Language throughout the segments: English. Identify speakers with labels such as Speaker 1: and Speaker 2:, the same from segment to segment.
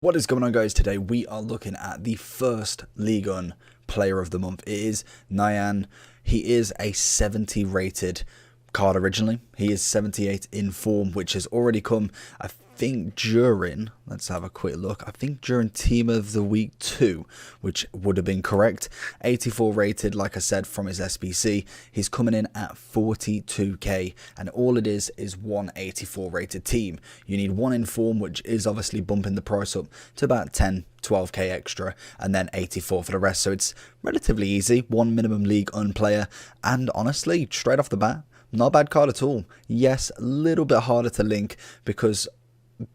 Speaker 1: What is going on, guys? Today we are looking at the first League One player of the month. It is Niane. He is a 70 rated card originally. He is 78 in form, which has already come, I think, during, let's have a quick look, I think during Team of the Week 2, which would have been correct. 84 rated, like I said, from his SBC. He's coming in at 42k, and all it is one 84 rated team. You need one in form, which is obviously bumping the price up to about 12k extra, and then 84 for the rest. So it's relatively easy. One minimum League One player, and honestly, straight off the bat, not a bad card at all. Yes, a little bit harder to link because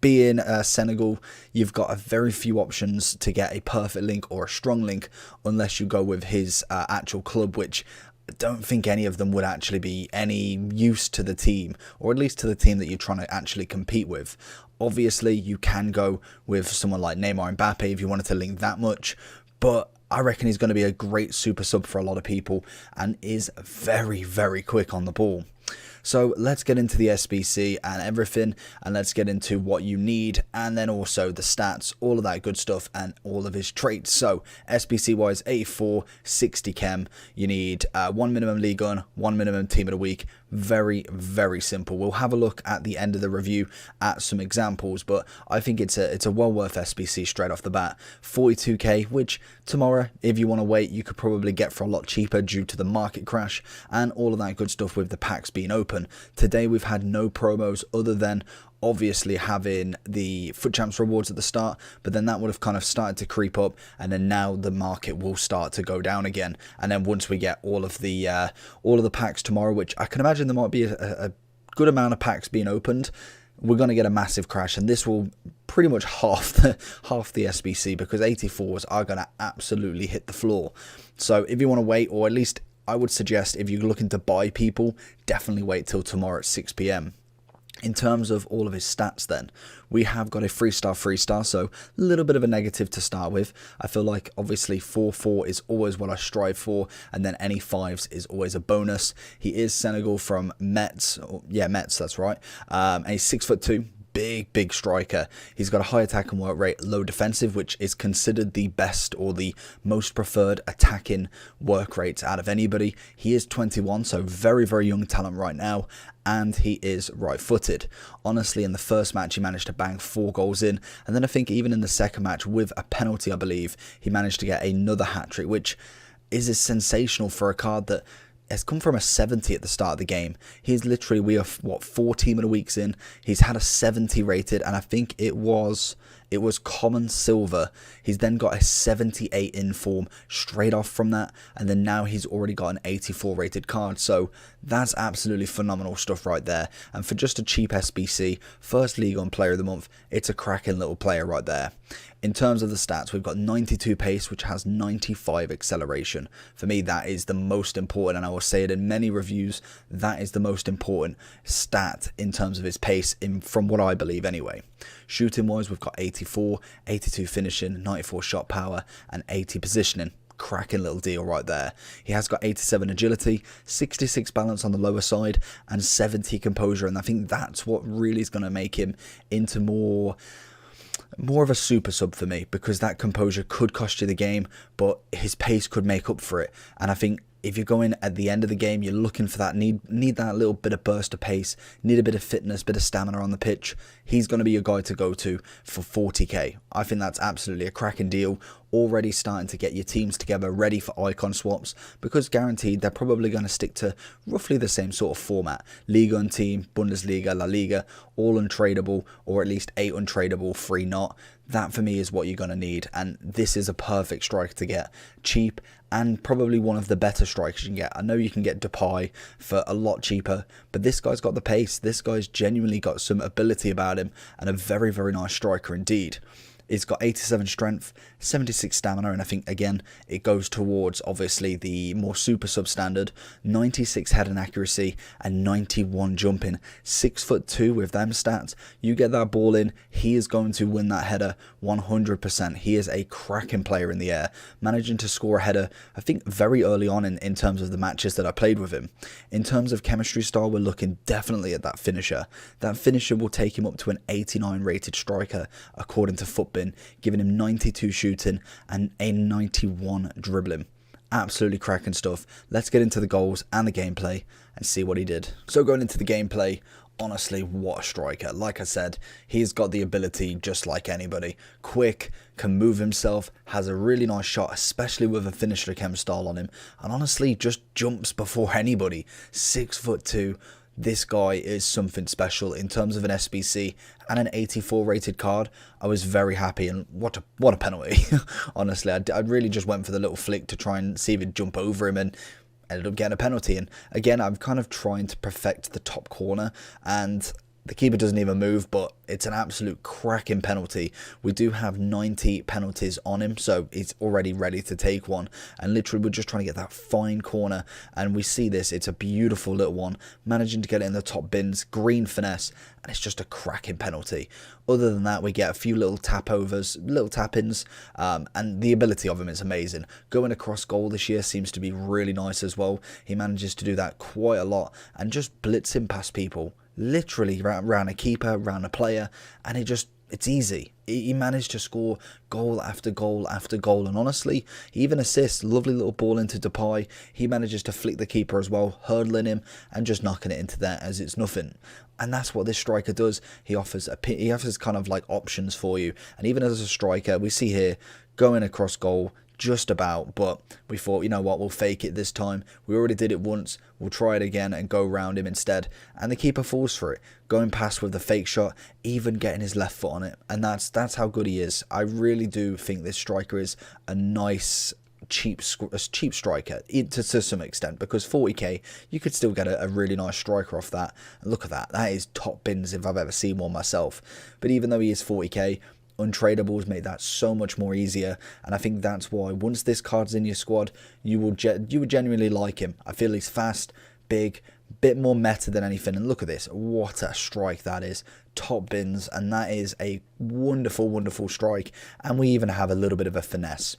Speaker 1: being Senegal, you've got a very few options to get a perfect link or a strong link unless you go with his actual club, which I don't think any of them would actually be any use to the team, or at least to the team that you're trying to actually compete with. Obviously, you can go with someone like Neymar and Mbappe if you wanted to link that much, but I reckon he's going to be a great super sub for a lot of people and is very, very quick on the ball. So let's get into the SBC and everything, and let's get into what you need, and then also the stats, all of that good stuff, and all of his traits. So SBC wise, 84, 60 chem. You need one minimum League One, one minimum Team of the Week. Very, very simple. We'll have a look at the end of the review at some examples, but I think it's a well worth SBC straight off the bat. 42k, which tomorrow, if you want to wait, you could probably get for a lot cheaper due to the market crash and all of that good stuff with the packs being open. Today we've had no promos other than obviously having the Foot Champs rewards at the start, but then that would have kind of started to creep up, and then now the market will start to go down again. And then once we get all of the packs tomorrow, which I can imagine there might be a good amount of packs being opened, we're going to get a massive crash, and this will pretty much half the SBC, because 84s are going to absolutely hit the floor. So if you want to wait, or at least I would suggest if you're looking to buy people, definitely wait till tomorrow at 6 PM. In terms of all of his stats then, we have got a 3-star, so a little bit of a negative to start with. I feel like obviously 4-4 is always what I strive for, and then any 5s is always a bonus. He is Senegal from Metz, Metz, that's right, and he's 6'2". Big striker. He's got a high attack and work rate, low defensive, which is considered the best or the most preferred attacking work rates out of anybody. He is 21, so very, very young talent right now, and he is right-footed. Honestly, in the first match, he managed to bang 4 goals in, and then I think even in the second match, with a penalty, I believe, he managed to get another hat-trick, which is sensational for a card that has come from a 70 at the start of the game. He's literally, we are, what, 4 Team of the Weeks in. He's had a 70 rated, and I think it was common silver. He's then got a 78 in form straight off from that, and then now he's already got an 84 rated card. So that's absolutely phenomenal stuff right there. And for just a cheap SBC, first League One player of the month, it's a cracking little player right there. In terms of the stats, we've got 92 pace, which has 95 acceleration. For me, that is the most important, and I will say it in many reviews, that is the most important stat in terms of his pace, from what I believe anyway. Shooting wise, we've got 84, 82 finishing, 94 shot power, and 80 positioning. Cracking little deal right there. He has got 87 agility, 66 balance on the lower side, and 70 composure, and I think that's what really is going to make him into more of a super sub for me, because that composure could cost you the game, but his pace could make up for it. And I think if you're going at the end of the game, you're looking for that, need that little bit of burst of pace, need a bit of fitness, bit of stamina on the pitch, he's going to be your guy to go to for 40k. I think that's absolutely a cracking deal. Already starting to get your teams together ready for icon swaps, because guaranteed they're probably going to stick to roughly the same sort of format. Liga and team, Bundesliga, La Liga, all untradeable, or at least 8 untradeable, 3 not. That for me is what you're going to need, and this is a perfect striker to get. Cheap, and probably one of the better strikers you can get. I know you can get Depay for a lot cheaper, but this guy's got the pace. This guy's genuinely got some ability about him, and a very, very nice striker indeed. It's got 87 strength, 76 stamina, and I think, again, it goes towards, obviously, the more super substandard. 96 head and accuracy, and 91 jumping. 6'2" with them stats. You get that ball in, he is going to win that header 100%. He is a cracking player in the air, managing to score a header, I think, very early on in terms of the matches that I played with him. In terms of chemistry style, we're looking definitely at that finisher. That finisher will take him up to an 89 rated striker, according to Football bin, giving him 92 shooting and a 91 dribbling. Absolutely cracking stuff. Let's get into the goals and the gameplay and see what he did. So going into the gameplay, honestly, what a striker. Like I said, he's got the ability just like anybody. Quick, can move himself, has a really nice shot, especially with a finisher chem style on him. And honestly, just jumps before anybody. 6'2". This guy is something special in terms of an SBC and an 84 rated card. I was very happy, and what a penalty. Honestly, I really just went for the little flick to try and see if he'd jump over him, and ended up getting a penalty. And again, I'm kind of trying to perfect the top corner, and the keeper doesn't even move, but it's an absolute cracking penalty. We do have 90 penalties on him, so he's already ready to take one. And literally, we're just trying to get that fine corner, and we see this. It's a beautiful little one, managing to get it in the top bins, green finesse, and it's just a cracking penalty. Other than that, we get a few little tap-overs, little tap-ins, and the ability of him is amazing. Going across goal this year seems to be really nice as well. He manages to do that quite a lot, and just blitzing past people. Literally round a keeper, round a player, and it's easy. He managed to score goal after goal after goal, and honestly, he even assists. Lovely little ball into Depay. He manages to flick the keeper as well, hurdling him and just knocking it into there as it's nothing. And that's what this striker does. He offers kind of like options for you, and even as a striker, we see here going across goal. Just about, but we thought, you know what, we'll fake it this time. We already did it once, we'll try it again and go round him instead. And the keeper falls for it, going past with the fake shot, even getting his left foot on it. And that's how good he is. I really do think this striker is a nice cheap striker to some extent, because 40k you could still get a really nice striker off that. And look at that is top bins if I've ever seen one myself. But even though he is 40k, untradables make that so much more easier, and I think that's why once this card's in your squad, you would genuinely like him. I feel he's fast, big, bit more meta than anything. And look at this, what a strike that is. Top bins, and that is a wonderful strike. And we even have a little bit of a finesse.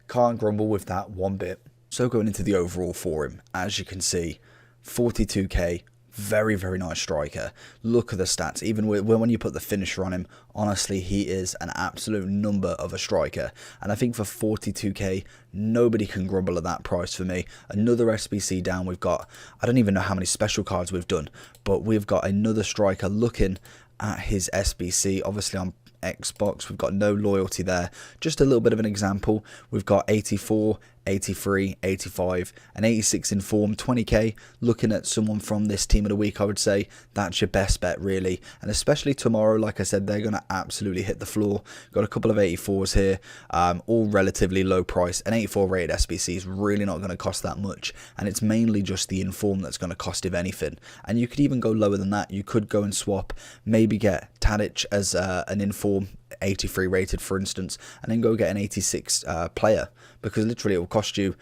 Speaker 1: Can't grumble with that one bit. So going into the overall for him, as you can see, 42k. Very nice striker. Look at the stats. Even when you put the finisher on him, honestly, he is an absolute number of a striker. And I think for 42k, nobody can grumble at that price for me. Another SBC down. We've got, I don't even know how many special cards we've done, but we've got another striker looking at his SBC. Obviously, on Xbox, we've got no loyalty there. Just a little bit of an example. We've got 84, 83, 85, and 86 in form, 20k. Looking at someone from this team of the week, I would say that's your best bet, really. And especially tomorrow, like I said, they're going to absolutely hit the floor. Got a couple of 84s here, all relatively low price. An 84 rated SBC is really not going to cost that much, and it's mainly just the inform that's going to cost, if anything. And you could even go lower than that. You could go and swap, maybe get Tadic as an inform, 83 rated for instance, and then go get an 86 player, because literally it will cost you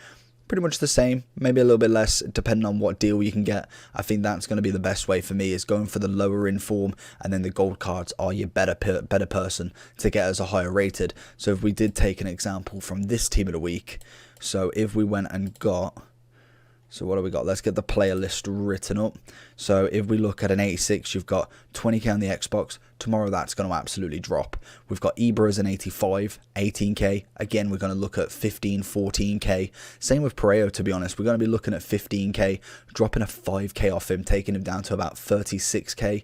Speaker 1: pretty much the same, maybe a little bit less depending on what deal you can get. I think that's going to be the best way for me, is going for the lower inform, and then the gold cards are your better person to get as a higher rated. So if we did take an example from this team of the week, so if we went and got, so what do we got? Let's get the player list written up. So if we look at an 86, you've got 20k on the Xbox. Tomorrow that's going to absolutely drop. We've got Ibra as an 85, 18k. Again, we're going to look at 15, 14k. Same with Pereiro, to be honest. We're going to be looking at 15k, dropping a 5k off him, taking him down to about 36k.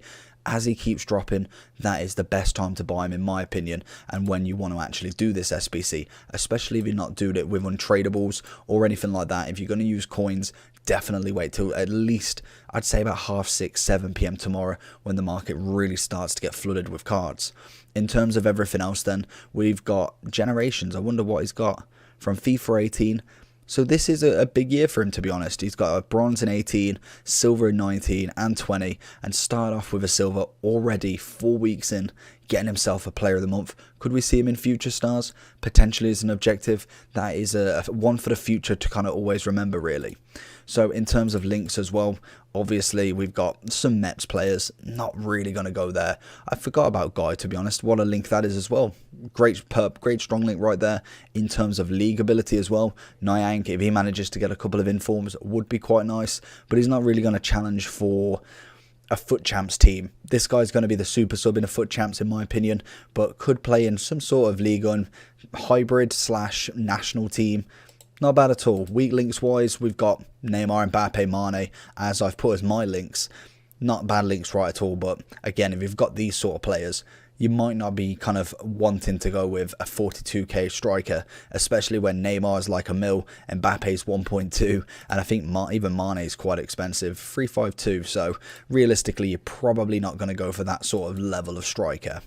Speaker 1: As he keeps dropping, that is the best time to buy him, in my opinion, and when you want to actually do this SBC, especially if you're not doing it with untradables or anything like that. If you're going to use coins, definitely wait till at least, I'd say about 6:30, 7 p.m. tomorrow, when the market really starts to get flooded with cards. In terms of everything else then, we've got generations. I wonder what he's got from FIFA 18. So this is a big year for him, to be honest. He's got a bronze in 18, silver in 19 and 20, and start off with a silver already 4 weeks in, getting himself a player of the month. Could we see him in future stars? Potentially as an objective. That is a one for the future to kind of always remember, really. So in terms of links as well, obviously we've got some Mets players. Not really going to go there. I forgot about Guy, to be honest. What a link that is as well. Great strong link right there. In terms of league ability as well, Niane, if he manages to get a couple of informs, would be quite nice. But he's not really going to challenge for a FUT Champs team. This guy's going to be the super sub in a FUT Champs in my opinion, but could play in some sort of Ligue 1 hybrid / national team. Not bad at all. Weak links wise, we've got Neymar, Mbappe, Mane as I've put as my links. Not bad links right at all, but again, if you've got these sort of players, you might not be kind of wanting to go with a 42k striker, especially when Neymar is like a mil, Mbappe's 1.2, and I think even Mane is quite expensive, 352. So realistically, you're probably not going to go for that sort of level of striker.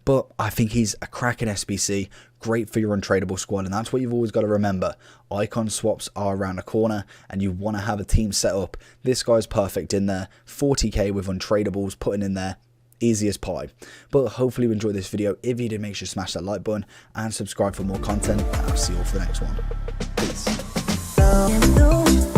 Speaker 1: But I think he's a cracking SBC, great for your untradeable squad, and that's what you've always got to remember. Icon swaps are around the corner, and you want to have a team set up. This guy's perfect in there, 40k with untradables, putting in there, easy as pie. But hopefully you enjoyed this video. If you did, make sure to smash that like button and subscribe for more content, and I'll see you all for the next one. Peace.